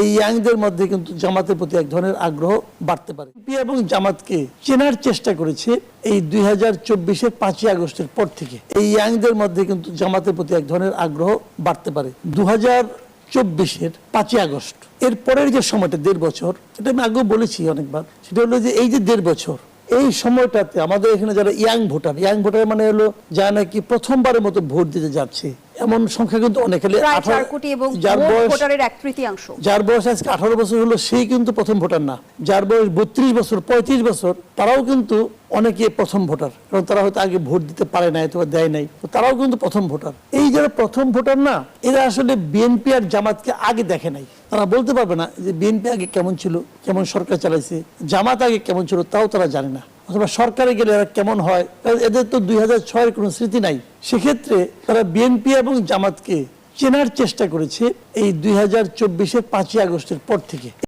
এই ইয়াংদের মধ্যে কিন্তু জামাতের প্রতি এক ধরনের আগ্রহ বাড়তে পারে। বিএনপি এবং জামাতকে চেনার চেষ্টা করেছে এই 2024-এর 5ই আগস্টের পর থেকে। এই ইয়াংদের মধ্যে কিন্তু জামাতের প্রতি এক ধরনের আগ্রহ বাড়তে পারে। 2024-এর 5ই আগস্ট এর পরের যে সময়টা 1.5 বছর, এটা আমি আগেও বলেছি অনেকবার, সেটা হলো যে এই যে 1.5 বছর, এই সময়টাতে আমাদের এখানে যারা ইয়াং ভোটার মানে হলো যারা নাকি প্রথমবারের মতো ভোট দিতে যাচ্ছে, এমন সংখ্যা কিন্তু অনেক। যার বয়স আজকে 18 বছর হলো সেই কিন্তু প্রথম ভোটার না। যার বয়স 32 বছর 35 বছর তারাও কিন্তু অনেকে প্রথম ভোটার, কারণ তারা হয়তো আগে ভোট দিতে পারে নাই অথবা দেয় নাই, তারাও কিন্তু প্রথম ভোটার। এই যারা প্রথম ভোটার না, এরা আসলে বিএনপি আর জামাতকে আগে দেখে নাই। তারা বলতে পারবে না যে বিএনপি আগে কেমন ছিল, কেমন সরকার চালাইছে, জামাত আগে কেমন ছিল তাও তারা জানে না, অথবা সরকারে গেলে এরা কেমন হয়, এদের তো 2006-এর কোনো স্মৃতি নাই। সেক্ষেত্রে তারা বিএনপি এবং জামাতকে চেনার চেষ্টা করেছে এই 2024-এর 5ই আগস্টের পর থেকে।